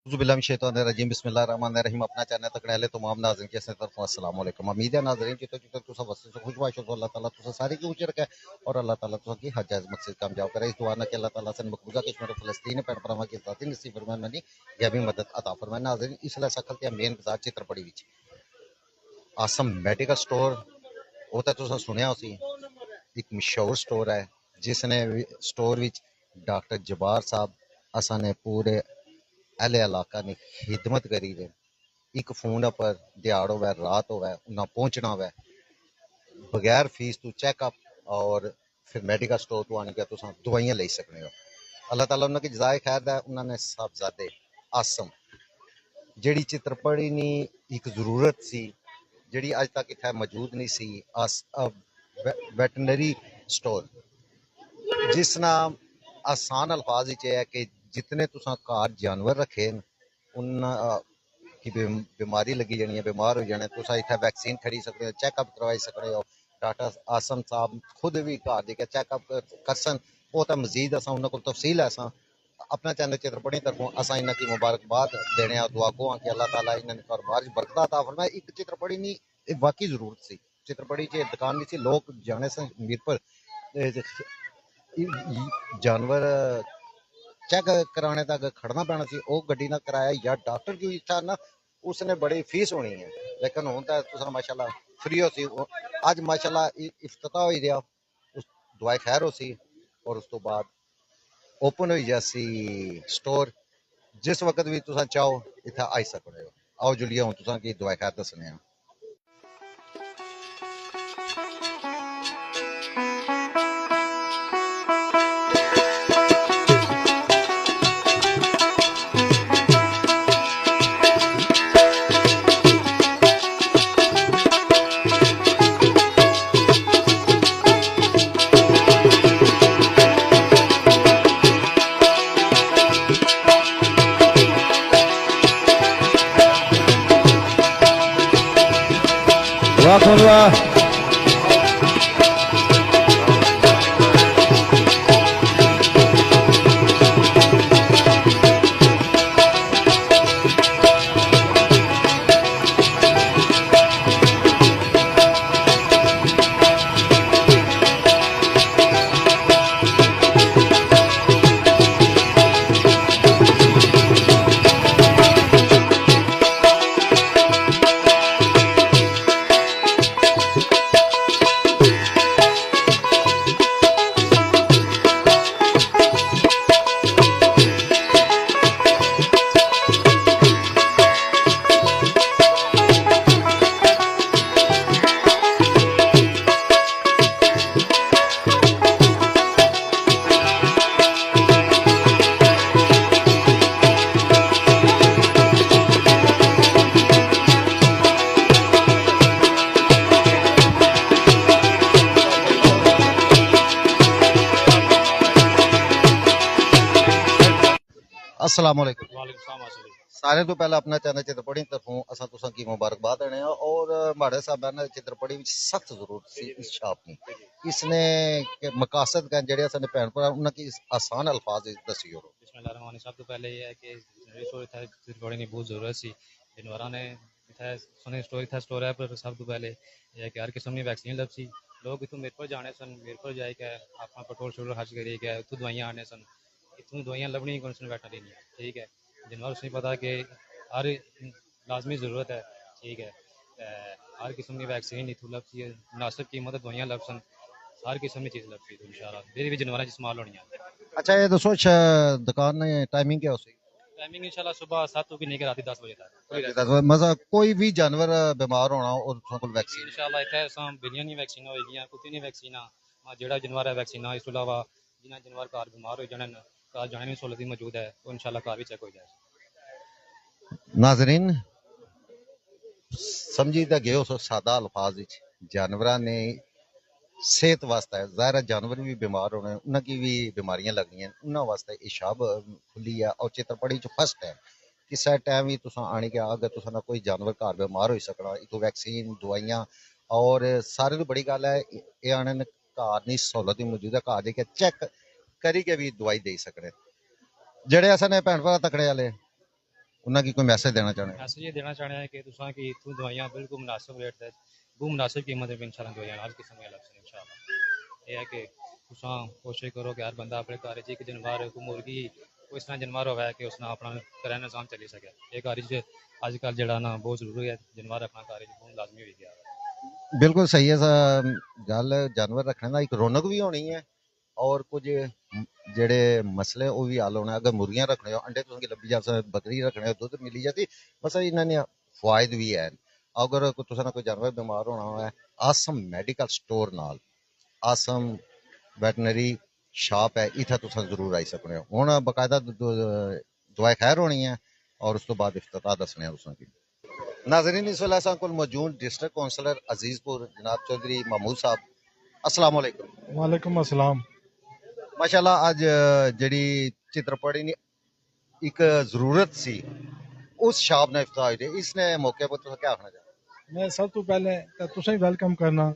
रजीम बिस्मिल्लाहिर्रहमानिर्रहीम। अपना चैनल तक रहले तमाम नाज़रीन के तरफ अस्सलाम वालेकुम। उम्मीद है नाज़रीन जितो जितो तुसा वस्ते से खुश बाशो तो अल्लाह ताला तुसा सारे की ऊंचे रखे और अल्लाह ताला तुसा की हर जायज़ मकसद कामयाब करे। इस दुआ न कि अल्लाह ताला से मकबूजा कश्मीर फ़लस्तीन पैन भरावां की ज़ाती नसीब फरमान मनी या भी मदद अता फरमान। नाज़रीन इसलिए सकल ते मेन बाजार चित्रपड़ी विच आसम मेडिकल स्टोर वो तो तुसा सुनिया उसी एक मशहूर स्टोर है जिसने स्टोर विच डॉक्टर जब्बार साहब असा ने पूरे अहले इलाका ने खिदमत करी दे। एक फोन पर दिहाड़ होवे रात होवे उन्हें पहुंचना होवे बगैर फीस तो चेकअप और फिर मेडिकल स्टोर तो आने के तुम दवाइयां ले सकते हो। अल्लाह ताला उन्होंने जजाए खैर दै। उन्होंने साहबजादे आसम जिहड़ी चित्रपड़ी नी एक जरूरत सी जिहड़ी अज तक इत्थे मौजूद नहीं सी वैटनरी स्टोर जिस नाम आसान अल्फाज है कि जितने तुसा घर जानवर रखे उन की बीमारी लगी जानी है बीमार हो जाने तुसा इत्थे वैक्सीन खड़ी सकते हो चैकअप करवाई सकते हो। डॉक्टर आसम साहब खुद भी घर दे चैकअप करसन वो तो मजीद असा उन्होंने को तफसील है अपना चैनल चित्रपड़ी तरफों असा इन्हों की मुबारकबाद देने दुआ को कि अल्लाह ताला इन्होंने कारोबार बरकत अता फरमाए। एक चित्रपड़ी नहीं वाकई जरूरत सी चित्रपड़ी च दुकान नहीं सी लोग जाने से मीरपुर जानवर चेक कराने तक खड़ना पैना सी वो गड्डी ना कराया या डॉक्टर की इच्छा ना उसने बड़ी फीस होनी है लेकिन हूँ तो माशाल्लाह फ्री हो सी अज माशाल्लाह इफ्तिताह हो गया उस दुआई खैर हो सी और उस तो बाद ओपन हो जासी स्टोर जिस वक्त भी तुम चाहो इतना आई सकते हो। आओ जुलिया हूँ तुसा की दुआई खैर दसने। वाह अस्सलाम वालेकुम। सारे तो पहले अपना चैनल चित्रपड़ी तरफों असा तुसा की मुबारकबाद देने और माड़े साहब ने चित्रपड़ी में सख्त जरूरत सी इस छाप की इसने मकासद का जेड़े असा भैन भरा उन्हें आसान अल्फाज दसी हो। बिस्मिल्लाहिर्रहमानिर्रहीम। सब तो पहले ये है कि चित्रपड़ी की बहुत जरूरत सी जानवर ने इतना सोने स्टोर है पर सब तो पहले यह है कि हर किस्म की वैक्सीन लभसी लोग इतों मीरपुर जाने सन मीरपुर जाए क्या अपना पेट्रोल शोल खर्च करिए क्या इतों दवाइयां आने सन इतों दवाइयां लभनी कौन सन बैठा नहीं ठीक है जानवर उसने पता कि हर लाजमी ज़रूरत है ठीक है हर किस्म की वैक्सीन इतों लभसी मुनासिब कीमत दवाइयां लभसन हर किस्म की चीज़ लभसी तो इंशाल्लाह मेरी भी जानवर इस्तेमाल होनी है। अच्छा ये दसो दुकान टाइमिंग क्या हो सी? टाइमिंग इंशाल्लाह सुबह 7 बजे नहीं रात 10 बजे तक मतलब कोई भी जानवर बीमार होना और कोई वैक्सीन इंशाल्लाह इत्थे असां बिल्लियां दी वैक्सीन होएगियां कुत्ते दी वैक्सीन जेड़ा जानवर है वैक्सीन इस तो अलावा जिन्हें जानवर घर बीमार हो जाने घर जाने की सहूलत भी मौजूद है तो इंशाल्लाह घर भी चेक हो जाए। नाजरीन समझी तो गए हो सादा अल्फाज जानवर ने सेहत वास्ते ज़ाहिर जानवर भी बीमार होने उन्होंने भी बीमारियां लगनी उन्होंने वास्ते इशाब खुली है और चित्रपड़ी च फर्स्ट है किसी टाइम भी तुम आने के अगर तुम कोई जानवर घर बीमार हो सकना इतो वैक्सीन दवाइयां और सारे तो बड़ी गल है ये आने घर की सहूलत भी मौजूद है घर जाके चेक करी के भी दवाई दे सकने जेड़े अस ने भैन भरा तकड़े वाले ਉਹਨਾਂ ਕੀ ਕੋਈ ਮੈਸੇਜ ਦੇਣਾ ਚਾਹੁੰਦੇ ਹੋ? मैसेज ये देना चाहते हैं कि तुसा की इतों दवाइयां बिल्कुल मुनासिब रेट ते बहुत मुनासिब कीमत में इंशाल्लाह दवाइयां आज किस्म दी लग सन इंशाल्लाह। ये है कि तुसा कोशिश करो कि हर बंदा अपने घर च एक जानवर कोई मुर्गी कोई इस तरह जानवर होवे कि उसना अपना घर निजाम चली सके। ये घर च अजकल जेड़ा ना बहुत जरूरी है जानवर रखना घर च बहुत लाजमी हो गया है। बिल्कुल सही है गल, जानवर रखने का एक रौनक भी होनी है और कुछ जेड़े मसले वो भी हल होने। अगर मुर्गियां रखने हो अंडे तुसेंगी लब्भी जा, बकरी रखने हो दुद्ध मिली जाती, बस इन्होंने फायदे भी है। अगर तुसें कोई जानवर बीमार होना है आसम मैडिकल स्टोर नाल आसम वैटनरी शॉप है, इत्थै तुस जरूर आई सकने हो। हुण बकायदा दुआ खैर होनी है और उस तो बाद इफ्तिताह दसने हैं तुसें की। नाज़रीन इस वेले असां कोल मौजूद डिस्ट्रिक्ट काउंसलर अजीजपुर जनाब चौधरी महमूद साहब, अस्सलाम वालेकुम। वालेकुम अस्सलाम। माशाल्लाह आज ਜਿਹੜੀ चित्रपटी नी एक जरूरत सी उस शॉप ने इफ्ताह हुई, इसने मौके पर तुसें क्या आखना चाहते? मैं सब तो पहले तुसें ही वेलकम करना।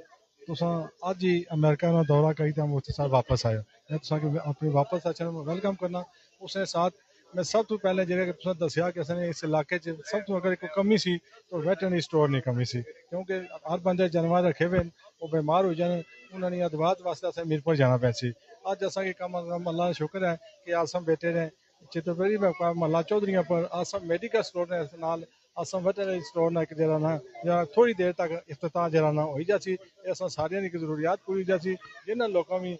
तुसां अज ही अमेरिका का दौरा करी तो मुझसे साथ वापस आए, मैं तुसां अपनी वापस अच्छा वेलकम करना। उसने साथ मैं सब तो पहले जेह्ड़ा तुसें दस्सेआ कि असें इस इलाके च सब तो अगर कोई कमी सी तो वैटरनरी स्टोर नहीं कमी सी, क्योंकि हर बंदे जानवर रखे हुए वो बीमार हो जाने उन्होंने अदवात वास्ते असें मीरपुर जाना पैसी। अज असेंगी कम अल्लाह का शुक्र है कि आसम बेटे ने चित्रपटी महला चौधरियां पर आसम मेडिकल स्टोर ने नाल आसम वैटरनरी स्टोर ने एक जरा ना या थोड़ी देर तक इफ्तिताह जरा ना हो जासी। असां सारियां दी जरूरियात पूरी जासी। जिन्हां लोकां भी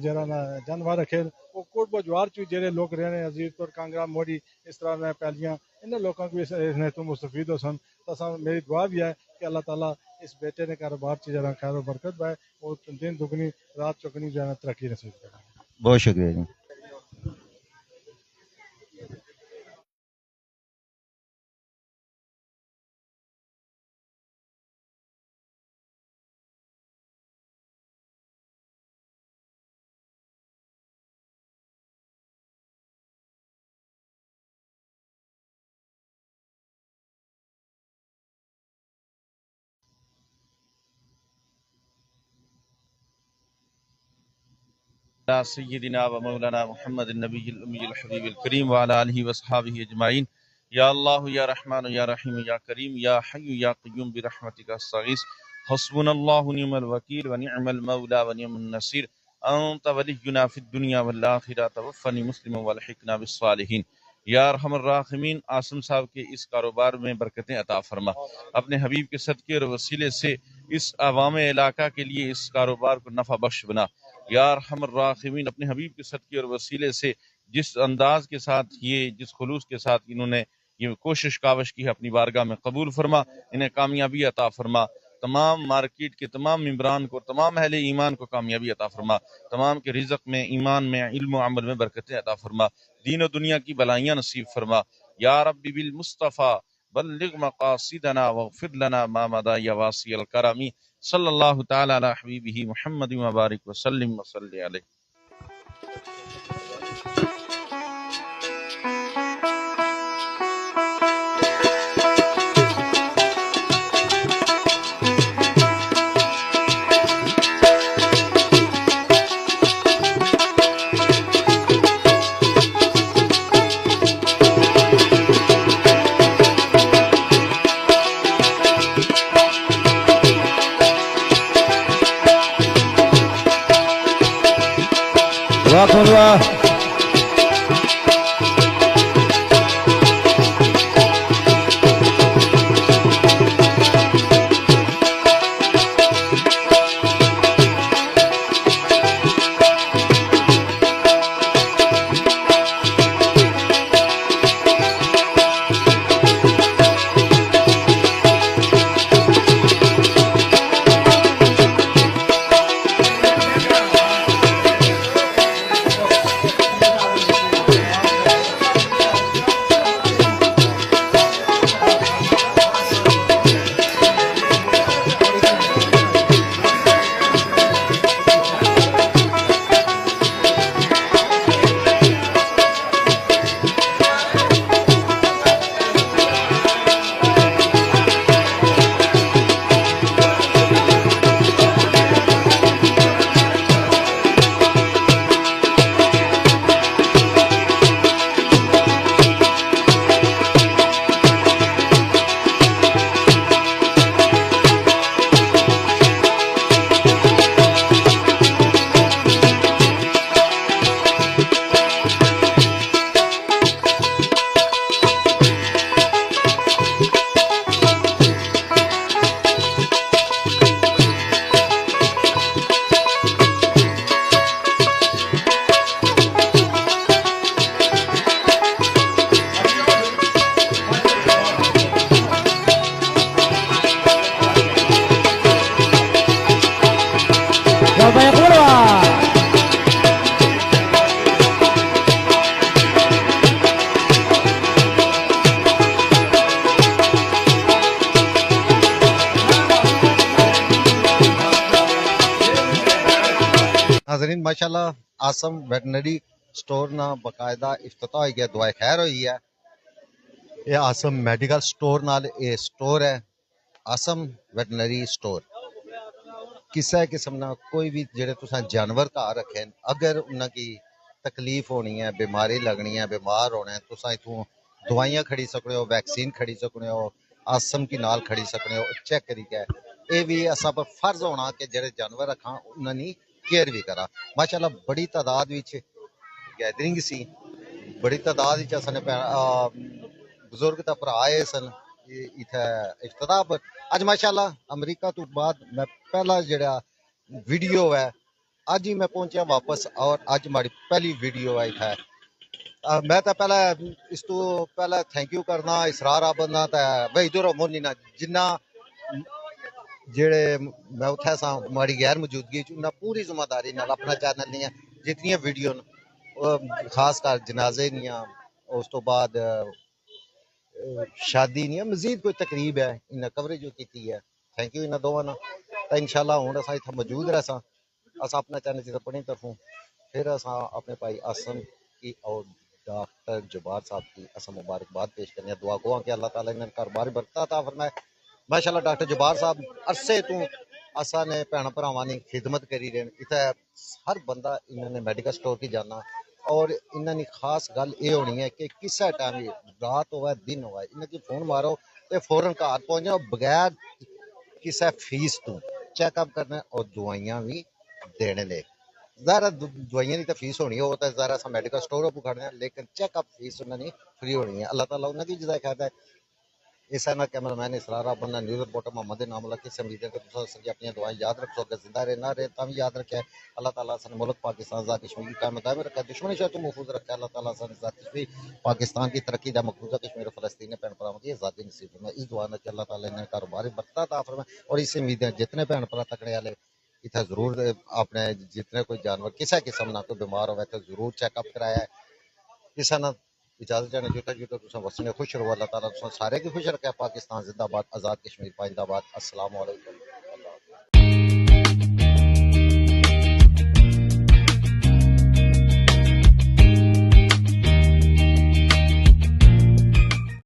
जरा ना जानवर रखे वो कोटबो जवार च जेह्ड़े लोग रहने अजीजपुर कांगड़ा मोड़ी इस तरह ने पैलियां इन्हां लोकां को इसने तो मुस्तफीद हो सन। तो असां मेरी दुआ भी है कि अल्लाह ताला इस बेटे ने कारोबार च जरा खैर और बरकत पाए और दिन दुगनी रात चौगनी जरा तरक्की नसीब करे। बहुत शुक्रिया जी। सय्यदिना व मौलाना मुहम्मद नबील उम्मील हबीबिल करीम व अला आलिहि व अस्हाबिहि अजमाइन। या अल्लाह या रहमान या रहीम या करीम या हय्यु या क़य्यूम बिरहमतिका अस्तगीस। हस्बुनल्लाहु निअमल वकील व निअमल मौला व निअमन नसीर। अंत वलियुना फिद दुनिया वल आखिरह तवफ़्फ़नी मुस्लिमन व अलहिक़ना बिस्सालिहीन। या अरहमर राहिमीन, आसिम साहब के इस कारोबार में बरकतें अता फरमा। अपने हबीब के सदक़े और वसीले से इस अवाम इलाका के लिए इस कारोबार को नफ़ा बख्श बना। या अरहमर राहिमीन, अपने हबीब के सदक़े और वसीले से जिस अंदाज के साथ ये जिस खुलूस के साथ इन्होंने ये कोशिश कावश की है अपनी बारगाह में कबूल फरमा, इन्हें कामयाबी अता फरमा। तमाम मार्केट के तमाम इमरान को तमाम अहले ईमान को कामयाबी अता फरमा। तमाम के रिज़्क़ में ईमान में इल्म व अमल में बरकतें अता फरमा। दीन और दुनिया की भलाइयाँ नसीब फरमा। या रब्बी बिल मुस्तफ़ा बल्लिग मक़ासिदना वग़फ़िर लना मा मदा या वासिअल करमी। सल्लल्लाहु तआला अला हबीबिही मुहम्मद व बारिक व सल्लिम व सल्लि अलैहि। वाक़ नाज़रीन माशाल्लाह आसम वेटनरी स्टोर ना बाकायदा इफ्तिताह हो गया, दुआ खैर हुई है। ये आसम मेडिकल स्टोर नाल ये स्टोर है, आसम वेटनरी स्टोर। किसी किस्म ना कोई भी जेह्ड़े तुसें जानवर घर रखे न, अगर उन्हां की तकलीफ होनी है, बीमारी लगनी है, बीमार होना है, तुसां इत्थूं दवाइयां खड़ी सकने हो, वैक्सीन खड़ी सकने हो, आसम की नाल खड़ी सकने हो, चेक करियै ये भी असां पर फर्ज होना कि जेह्ड़े जानवर रखां उन्हां दी केयर भी करा। माशाल्लाह बड़ी तादाद विच गैदरिंग सी, बड़ी तादाद विच असां बुजुर्ग दा भरा आए सन इत्थै इफ्तिताह पर। अज माशाल्लाह अमरीका तो बाद मैं पहला जेह्ड़ा वीडियो है अज ही मैं पहुंचा वापस और अज हमारी पहली वीडियो है इत्थै। मैं तो पहले इस तो पहले थैंक यू करना इसरार अहमद ना ते वहीदुर मोनी ना जिन्ना जेड़े मैं उत्थै सा माड़ी गैर मौजूदगी च उन्हें पूरी जिम्मेदारी नाल अपना चैनल दियां जितनियां वीडियो न खास कर जनाजे दियां उस तो बाद शादी दियां मजीद कोई तकरीब है इन्हें कवरेज की है। थैंक यू इन्हें दोवां ना। तो इंशाल्लाह हुण असां इत्थै मौजूद रह अस अपना चैनल जिस अपनी तरफों फिर असां अपने भाई आसम की और डॉक्टर जब्बार साहब की असां मुबारकबाद पेश करने दुआ गो कि अल्लाह ताला इन्हें घर बार बरकत अता फरमाए। माशाल्लाह डॉक्टर जब्बार साहब अरसे तू असा ने भैन भरावां दी खिदमत करी रहे हैं। इत्थै हर बंदा इन्होंने मेडिकल स्टोर की जाना और इन्होंने खास गल ये होनी है कि किसी टाइम रात होवे दिन होवे इन्हें फोन मारो तो फौरन घर पहुंच जाओ बगैर किसी फीस तो चेकअप करना और दवाइयां भी देने ले। ज़ाहिर दवाइयां की तो फीस होनी है वो तो ज़ाहिर अस मेडिकल स्टोर पर खड़े हैं लेकिन चेकअप फीस उन्होंने फ्री होनी है। अल्लाह ताला उन्होंने जज़ाय खैर है। इस ना कैमरामैन इसरारा बंदा न्यूज़ रिपोर्टर मोहम्मद नाम किस उम्मीद है कि तुम अपनी दुआएं याद रखो अगर जिंदा रहे ना रहे तभी याद रखे। अल्लाह ताला सन मुल्क पाकिस्तान ज़ात कश्मीर की कायम दायम रखे, दुश्मनी से तो महफूज रखे। अल्लाह ताला सन ज़ात कश्मीर पाकिस्तान की तरक्की दा मकबूजा कश्मीर फलस्तीन भैन भरावां की आज़ादी नसीब फरमाए। इस दुआ ने अल्लाह ताला इन्हें कारोबार बरकत अता फरमाए और इस उम्मीद है जितने भैन भरा तकने वाले इतना जरूर अपने जितने कोई जानवर किसी किस्म ना कोई बीमार हो तो जरूर चेकअप कराया है। किसी ना इजाजत चाहने जुटा जुटा तुम वसने खुश रहो। अल्लाह ताला तुम सारे की खुश रखे। पाकिस्तान जिंदाबाद, आज़ाद कश्मीर पाइंदाबाद। अस्सलाम वालेकुम।